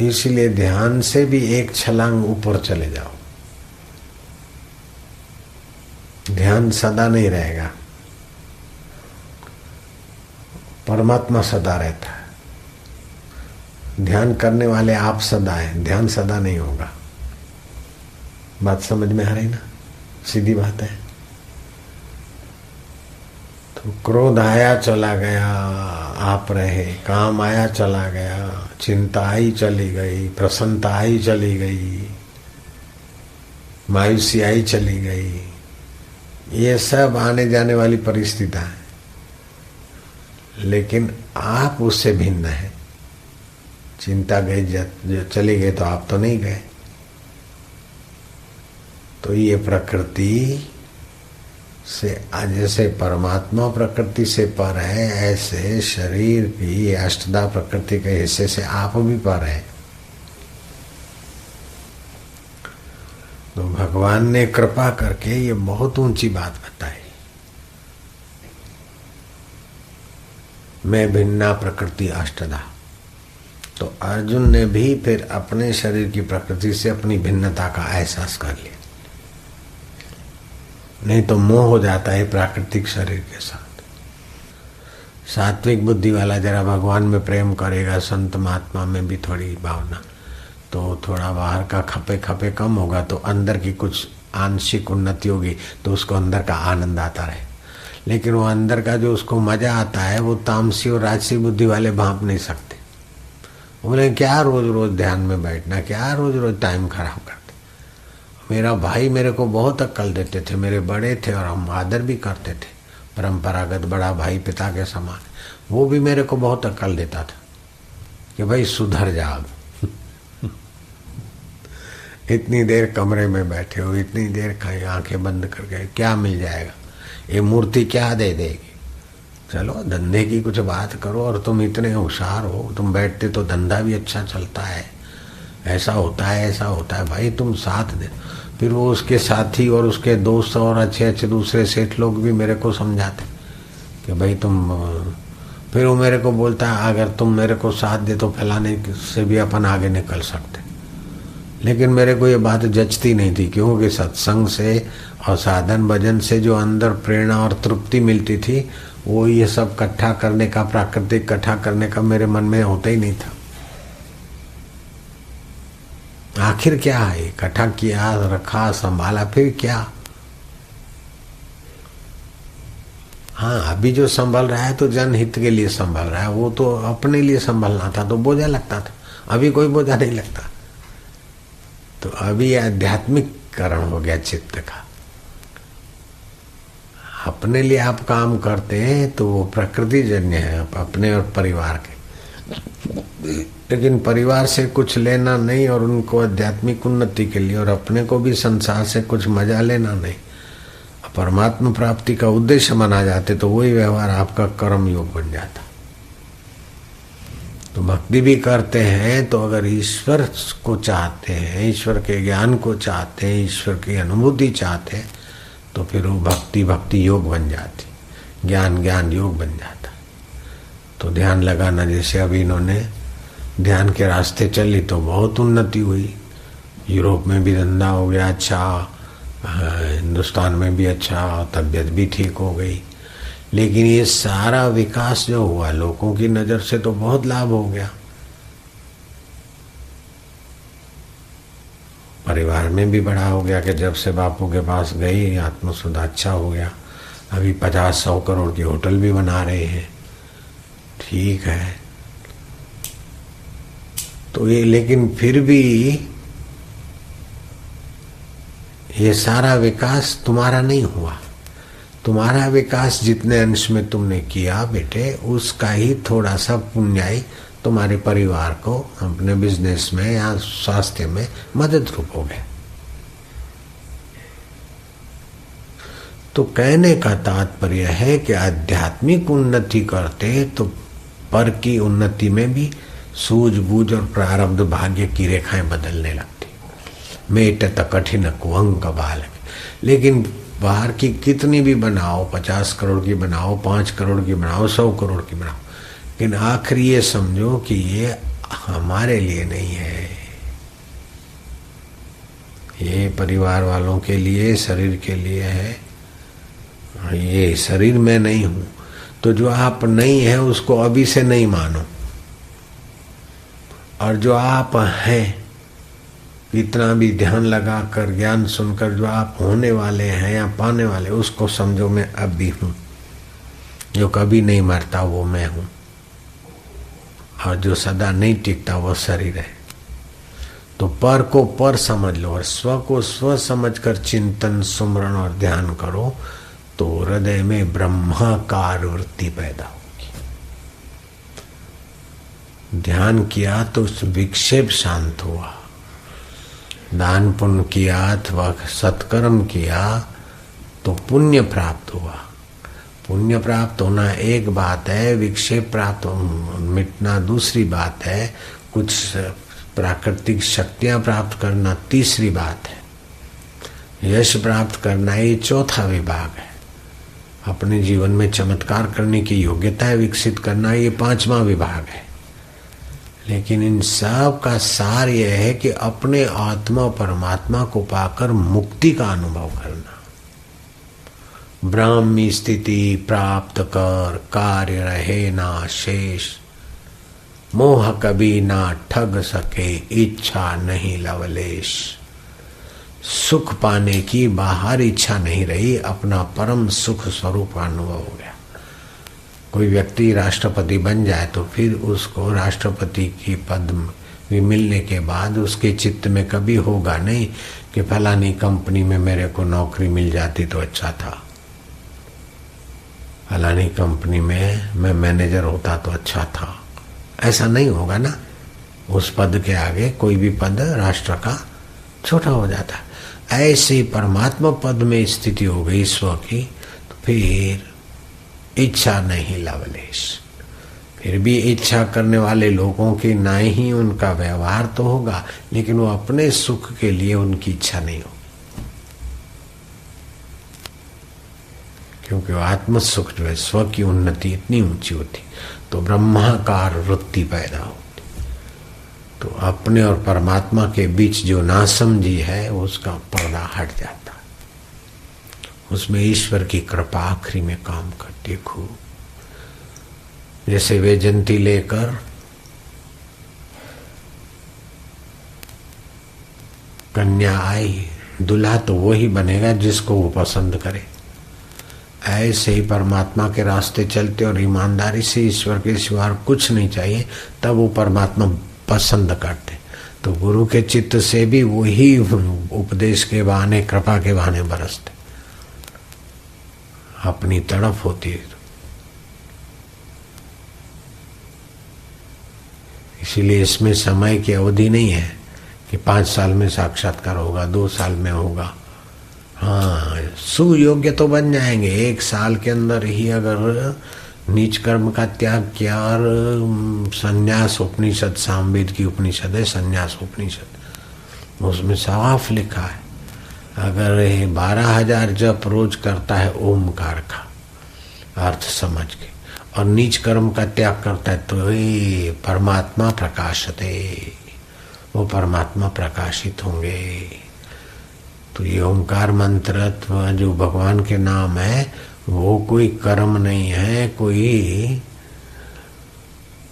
इसलिए ध्यान से भी एक छलांग ऊपर चले जाओ। ध्यान सदा नहीं रहेगा, परमात्मा सदा रहता है। ध्यान करने वाले आप सदा है, ध्यान सदा नहीं होगा। बात समझ में आ रही ना? सीधी बात है। तो क्रोध आया चला गया, आप रहे, काम आया चला गया, चिंता आई चली गई, प्रसन्नता आई चली गई, मायूसी आई चली गई, ये सब आने जाने वाली परिस्थितियां है। लेकिन आप उससे भिन्न है। चिंता गई, चली गई तो आप तो नहीं गए। तो ये प्रकृति से, जैसे परमात्मा प्रकृति से पर है, ऐसे शरीर की अष्टधा प्रकृति के हिस्से से आप भी पर है। तो भगवान ने कृपा करके ये बहुत ऊंची बात बताई। मैं भिन्ना प्रकृति अष्टधा। तो अर्जुन ने भी फिर अपने शरीर की प्रकृति से अपनी भिन्नता का एहसास कर लिया। नहीं तो मोह हो जाता है प्राकृतिक शरीर के साथ। सात्विक बुद्धि वाला जरा भगवान में प्रेम करेगा, संत महात्मा में भी थोड़ी भावना, तो थोड़ा बाहर का खपे खपे कम होगा, तो अंदर की कुछ आंशिक उन्नति होगी, तो उसको अंदर का आनंद आता रहे। लेकिन वो अंदर का जो उसको मजा आता है, वो तामसी और राजसी बुद्धि वाले भांप नहीं सकते। बोले क्या रोज रोज ध्यान में बैठना, क्या रोज रोज टाइम खराब करते। मेरा भाई मेरे को बहुत अक्ल देते थे, मेरे बड़े थे और हम आदर भी करते थे, परंपरागत बड़ा भाई पिता के समान। वो भी मेरे को बहुत अक्ल देता था कि भाई सुधर जा। इतनी देर कमरे में बैठे हो, इतनी देर कहीं आंखें बंद कर गए, क्या मिल जाएगा? ये मूर्ति क्या दे देगी? चलो धंधे की कुछ बात करो। और तुम इतने होशियार हो, तुम बैठते तो धंधा भी अच्छा चलता है, ऐसा होता है, ऐसा होता है। भाई तुम साथ दे। फिर वो उसके साथी और उसके दोस्त और अच्छे अच्छे दूसरे सेठ लोग भी मेरे को समझाते कि भाई तुम, फिर वो मेरे को बोलता है अगर तुम मेरे को साथ दे तो फैलाने से भी अपन आगे निकल सकते। लेकिन मेरे को ये बात जचती नहीं थी, क्योंकि सत्संग से और साधन भजन से जो अंदर प्रेरणा और तृप्ति मिलती थी, वो ये सब इकट्ठा करने का, प्राकृतिक इकट्ठा करने का मेरे मन में होता ही नहीं था। आखिर क्या है? इकट्ठा किया, रखा, संभाला, फिर क्या? हाँ, अभी जो संभल रहा है तो जनहित के लिए संभल रहा है, वो तो अपने लिए संभलना था तो बोझा लगता था। अभी कोई बोझा नहीं लगता। तो अभी आध्यात्मिककरण हो गया चित्त का। अपने लिए आप काम करते हैं तो वो प्रकृति जन्य है, अपने और परिवार के। लेकिन परिवार से कुछ लेना नहीं और उनको आध्यात्मिक उन्नति के लिए, और अपने को भी संसार से कुछ मजा लेना नहीं। परमात्मा प्राप्ति का उद्देश्य माना जाते तो वही व्यवहार आपका कर्म योग बन जाता। तो भक्ति भी करते हैं तो अगर ईश्वर को चाहते हैं, ईश्वर के ज्ञान को चाहते हैं, ईश्वर की अनुभूति चाहते हैं, तो फिर वो भक्ति भक्ति योग बन जाती, ज्ञान ज्ञान योग बन जाता। तो ध्यान लगाना, जैसे अभी इन्होंने ध्यान के रास्ते चली तो बहुत उन्नति हुई। यूरोप में भी धंधा हो गया अच्छा, हिंदुस्तान में भी अच्छा, तबीयत भी ठीक हो गई। लेकिन ये सारा विकास जो हुआ लोगों की नज़र से तो बहुत लाभ हो गया। परिवार में भी बड़ा हो गया कि जब से बापू के पास गई आत्मसुधा अच्छा हो गया। अभी 50-100 करोड़ की होटल भी बना रहे हैं, ठीक है। तो ये, लेकिन फिर भी ये सारा विकास तुम्हारा नहीं हुआ। तुम्हारा विकास जितने अंश में तुमने किया बेटे, उसका ही थोड़ा सा पुण्याई तुम्हारे परिवार को अपने बिजनेस में या स्वास्थ्य में मदद रूप हो गया। तो कहने का तात्पर्य है कि आध्यात्मिक उन्नति करते तो पर की उन्नति में भी सूझबूझ और प्रारब्ध भाग्य की रेखाएं बदलने लगती। मेटत कठिन कुअंक बाल। लेकिन बाहर की कितनी भी बनाओ, 50 करोड़ की बनाओ, 5 करोड़ की बनाओ, 100 करोड़ की बनाओ, लेकिन आखिरी ये समझो कि ये हमारे लिए नहीं है, ये परिवार वालों के लिए, शरीर के लिए है। ये शरीर में नहीं हूं, तो जो आप नहीं है उसको अभी से नहीं मानो, और जो आप हैं, इतना भी ध्यान लगाकर ज्ञान सुनकर जो आप होने वाले हैं या पाने वाले, उसको समझो मैं अब भी हूं। जो कभी नहीं मरता वो मैं हूं, और जो सदा नहीं टिकता वो शरीर है। तो पर को पर समझ लो और स्व को स्व समझकर चिंतन, सुमरण और ध्यान करो, तो हृदय में ब्रह्माकार वृत्ति पैदा होगी। ध्यान किया तो विक्षेप शांत हुआ, दान पुण्य किया अथवा सत्कर्म किया तो पुण्य प्राप्त हुआ। पुण्य प्राप्त होना एक बात है, विक्षेप प्राप्त मिटना दूसरी बात है, कुछ प्राकृतिक शक्तियां प्राप्त करना तीसरी बात है, यश प्राप्त करना ये चौथा विभाग है, अपने जीवन में चमत्कार करने की योग्यताएं विकसित करना ये 5वां विभाग है। लेकिन इन सब का सार यह है कि अपने आत्मा परमात्मा को पाकर मुक्ति का अनुभव करना। ब्राह्मी स्थिति प्राप्त कर कार्य रहे ना शेष, मोह कभी ना ठग सके इच्छा नहीं लवलेश। सुख पाने की बाहर इच्छा नहीं रही, अपना परम सुख स्वरूप का अनुभव हो गया। कोई व्यक्ति राष्ट्रपति बन जाए तो फिर उसको राष्ट्रपति की पद भी मिलने के बाद उसके चित्त में कभी होगा नहीं कि फलानी कंपनी में मेरे को नौकरी मिल जाती तो अच्छा था, फलानी कंपनी में मैं मैनेजर होता तो अच्छा था। ऐसा नहीं होगा ना। उस पद के आगे कोई भी पद राष्ट्र का छोटा हो जाता। ऐसे ही परमात्मा पद में स्थिति हो गई स्व की, तो फिर इच्छा नहीं लवलेश। फिर भी इच्छा करने वाले लोगों की ना ही उनका व्यवहार तो होगा, लेकिन वो अपने सुख के लिए उनकी इच्छा नहीं होगी, क्योंकि आत्म सुख जो है, स्व की उन्नति इतनी ऊंची होती, तो ब्रह्माकार वृत्ति पैदा होती। तो अपने और परमात्मा के बीच जो नासमझी है उसका पर्दा हट जाता, उसमें ईश्वर की कृपा आखिरी में काम करती खूब। जैसे वैजंती लेकर कन्या आई, दूल्हा तो वही बनेगा जिसको वो पसंद करे। ऐसे ही परमात्मा के रास्ते चलते और ईमानदारी से ईश्वर के सिवा कुछ नहीं चाहिए, तब वो परमात्मा पसंद करते। तो गुरु के चित्त से भी वही उपदेश के बहाने, कृपा के बहाने बरसते, अपनी तड़फ होती है। इसीलिए इसमें समय की अवधि नहीं है कि 5 साल में साक्षात्कार होगा, 2 साल में होगा। हाँ, सुयोग्य तो बन जाएंगे 1 साल के अंदर ही, अगर नीच कर्म का त्याग किया। और संन्यास उपनिषद, सामवेद की उपनिषद है संन्यास उपनिषद, उसमें साफ लिखा है, अगर 12,000 जप रोज करता है ओमकार का अर्थ समझ के, और नीच कर्म का त्याग करता है, तो ये परमात्मा प्रकाशते, वो परमात्मा प्रकाशित होंगे। तो ये ओंकार मंत्र जो भगवान के नाम है, वो कोई कर्म नहीं है, कोई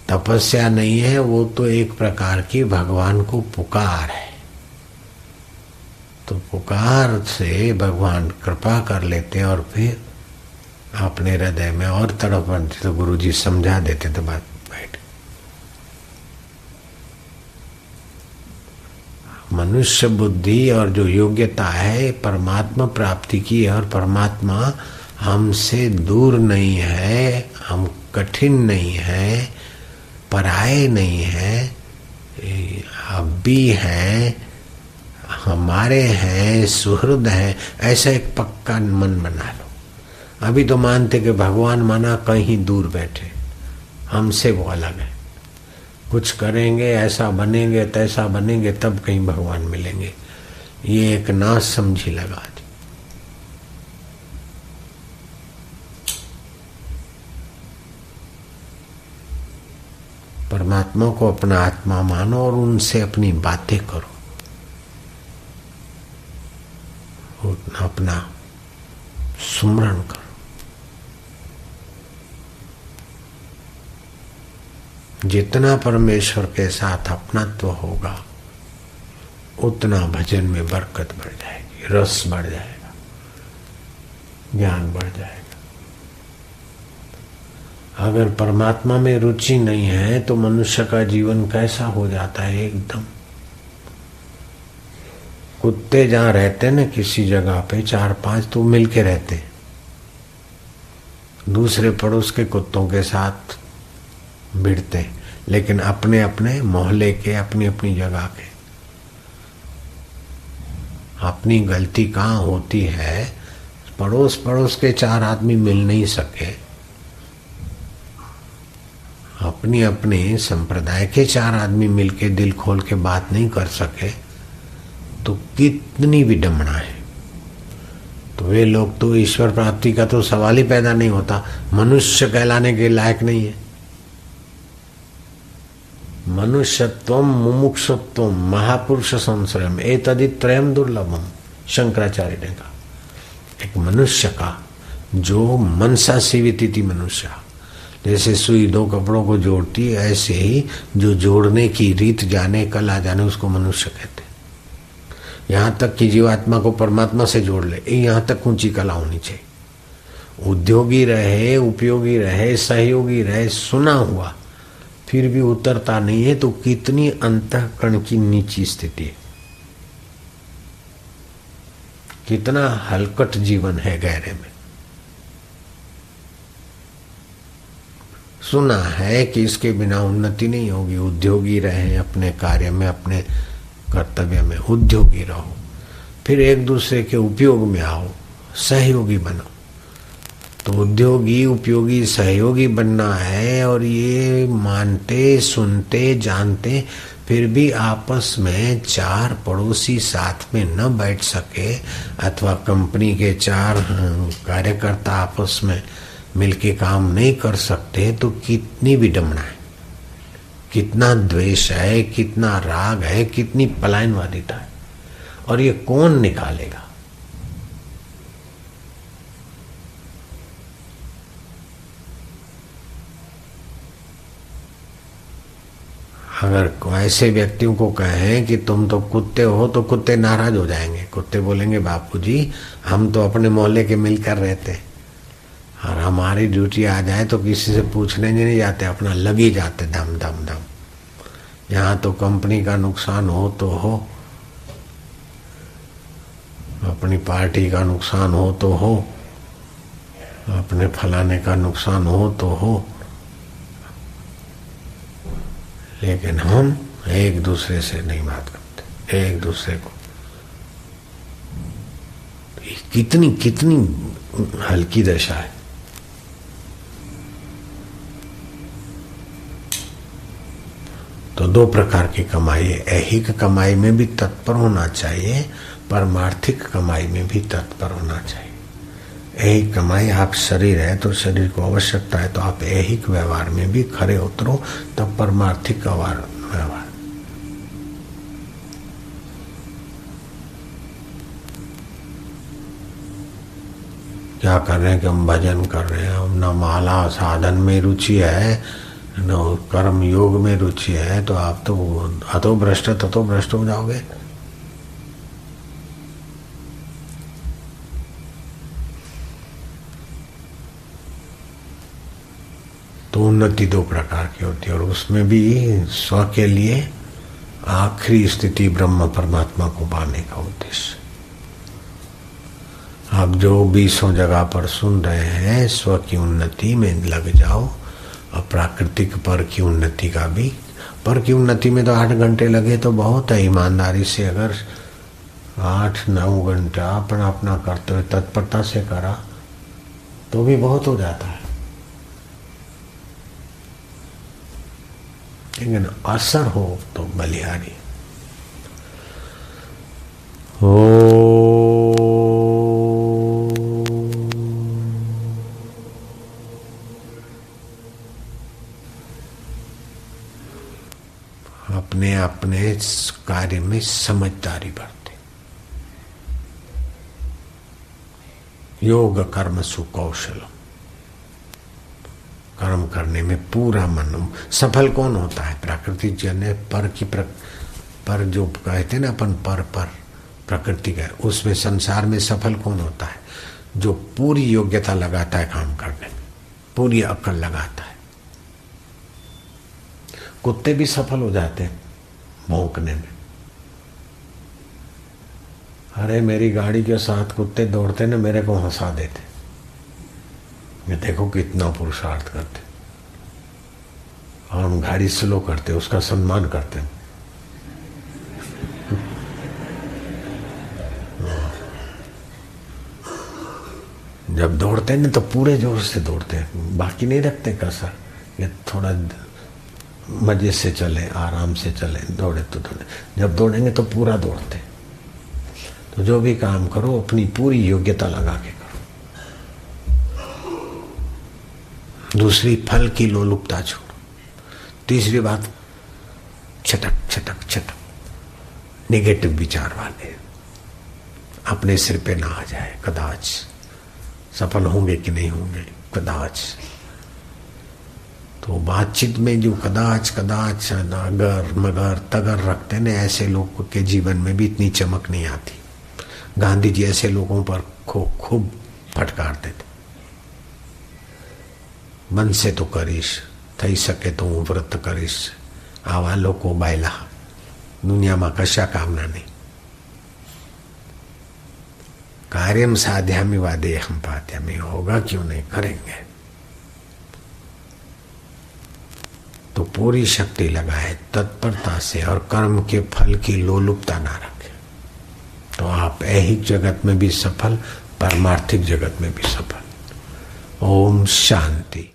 तपस्या नहीं है, वो तो एक प्रकार की भगवान को पुकार है। तो पुकार से भगवान कृपा कर लेते और फिर अपने हृदय में और तड़प बनते, तो गुरु जी समझा देते तो बात बैठ। मनुष्य बुद्धि और जो योग्यता है परमात्मा प्राप्ति की, और परमात्मा हमसे दूर नहीं है, हम कठिन नहीं है, पराये नहीं है, अब भी हैं, हमारे हैं, सुहृद हैं। ऐसा एक पक्का मन बना लो। अभी तो मानते कि भगवान माना कहीं दूर बैठे, हमसे वो अलग है, कुछ करेंगे, ऐसा बनेंगे, तैसा बनेंगे, तब कहीं भगवान मिलेंगे। ये एक ना समझी लगा दी। परमात्मा को अपना आत्मा मानो और उनसे अपनी बातें करो, अपना सुमरण करो। जितना परमेश्वर के साथ अपनात्व होगा उतना भजन में बरकत बढ़ जाएगी, रस बढ़ जाएगा, ज्ञान बढ़ जाएगा। अगर परमात्मा में रुचि नहीं है तो मनुष्य का जीवन कैसा हो जाता है, एकदम। कुत्ते जहाँ रहते ना किसी जगह पे 4-5 तो मिलके रहते, दूसरे पड़ोस के कुत्तों के साथ भिड़ते, लेकिन अपने अपने मोहल्ले के, अपनी अपनी जगह के। अपनी गलती कहाँ होती है, पड़ोस पड़ोस के 4 आदमी मिल नहीं सके, अपनी अपने संप्रदाय के 4 आदमी मिलके दिल खोल के बात नहीं कर सके, तो कितनी विडंबना है। तो वे लोग तो ईश्वर प्राप्ति का तो सवाल ही पैदा नहीं होता, मनुष्य कहलाने के लायक नहीं है। मनुष्यत्वम मुमुक्षुत्वम महापुरुष संश्रयम एतदित्रयम दुर्लभम, शंकराचार्य ने कहा। एक मनुष्य का जो मनसा सीवित मनुष्य, जैसे सुई 2 कपड़ों को जोड़ती है, ऐसे ही जो जोड़ने की रीत जाने, कला जाने, उसको मनुष्य कहते हैं। यहाँ तक कि जीवात्मा को परमात्मा से जोड़ ले, यहाँ तक ऊंची कला होनी चाहिए। उद्योगी रहे, उपयोगी रहे, सहयोगी रहे, सुना हुआ फिर भी उतरता नहीं है, तो कितनी अंतःकरण की नीची स्थिति है, कितना हलकट जीवन है गहरे में। सुना है कि इसके बिना उन्नति नहीं होगी। उद्योगी रहे, अपने कार्य में, अपने कर्तव्य में उद्योगी रहो, फिर एक दूसरे के उपयोग में आओ, सहयोगी बनो। तो उद्योगी, उपयोगी, सहयोगी बनना है। और ये मानते, सुनते, जानते, फिर भी आपस में 4 पड़ोसी साथ में न बैठ सके, अथवा कंपनी के 4 कार्यकर्ता आपस में मिलके काम नहीं कर सकते, तो कितनी विडंबना है, कितना द्वेष है, कितना राग है, कितनी पलायनवादिता है। और ये कौन निकालेगा? अगर ऐसे व्यक्तियों को कहें कि तुम तो कुत्ते हो, तो कुत्ते नाराज हो जाएंगे। कुत्ते बोलेंगे बापूजी हम तो अपने मोहल्ले के मिलकर रहते, और हमारी ड्यूटी आ जाए तो किसी से पूछने नहीं जाते, अपना लग ही जाते धम धम धम। यहाँ तो कंपनी का नुकसान हो तो हो, अपनी पार्टी का नुकसान हो तो हो, अपने फलाने का नुकसान हो तो हो, लेकिन हम एक दूसरे से नहीं बात करते, एक दूसरे को। कितनी कितनी हल्की दशा है। तो 2 प्रकार की कमाई है। ऐहिक कमाई में भी तत्पर होना चाहिए, परमार्थिक कमाई में भी तत्पर होना चाहिए। ऐहिक कमाई, आप शरीर है तो शरीर को आवश्यकता है, तो आप ऐहिक व्यवहार में भी खरे उतरो, तब परमार्थिक व्यवहार। क्या कर रहे हैं कि हम भजन कर रहे हैं, हम न माला साधन में रुचि है, न कर्म योग में रुचि है, तो आप तो अतो भ्रष्ट ततो भ्रष्ट हो जाओगे। तो उन्नति 2 प्रकार की होती है, और उसमें भी स्व के लिए आखिरी स्थिति ब्रह्म परमात्मा को पाने का उद्देश्य। आप जो 20 जगह पर सुन रहे हैं, स्व की उन्नति में लग जाओ, और प्राकृतिक पर की उन्नति का भी। पर की उन्नति में तो 8 घंटे लगे तो बहुत है। ईमानदारी से अगर 8-9 घंटा अपना अपना करते हुए तत्परता से करा तो भी बहुत हो जाता है। लेकिन असर हो तो बलिहारी। अपने अपने कार्य में समझदारी बरते। योग कर्म सुकौशलम, कर्म करने में पूरा मन। सफल कौन होता है? प्रकृति जन्य पर की पर जो कहते ना अपन पर प्रकृति का, उसमें संसार में सफल कौन होता है? जो पूरी योग्यता लगाता है काम करने में, पूरी अक्ल लगाता है। कुत्ते भी सफल हो जाते हैं भौंकने में। अरे मेरी गाड़ी के साथ कुत्ते दौड़ते ना, मेरे को हंसा देते। मैं देखो कितना पुरुषार्थ करते, और हम गाड़ी स्लो करते, उसका सम्मान करते। जब दौड़ते हैं ना तो पूरे जोर से दौड़ते हैं, बाकी नहीं रखते कसर। ये थोड़ा मजे से चले, आराम से चले, दौड़े तो दौड़े। जब दौड़ेंगे तो पूरा दौड़ते। तो जो भी काम करो अपनी पूरी योग्यता लगा के करो। दूसरी फल की लोलुपता छोड़ो। तीसरी बात, छटक छटक छटक नेगेटिव विचार वाले अपने सिर पे ना आ जाए। कदाच सफल होंगे कि नहीं होंगे, कदाच। तो बातचीत में जो कदाच कदाच अगर मगर तगर रखते न, ऐसे लोगों के जीवन में भी इतनी चमक नहीं आती। गांधी जी ऐसे लोगों पर खूब फटकार देते। मन से तो करीश, थई सके तो व्रत करीश, आवा लोको बायला, दुनिया में कशा कामना नहीं। कार्यम साध्यामि वादेहम पाद्यामि, होगा क्यों नहीं, करेंगे। तो पूरी शक्ति लगाए तत्परता से, और कर्म के फल की लोलुपता ना रखे। तो आप ऐहिक जगत में भी सफल, पारमार्थिक जगत में भी सफल। ओम शांति।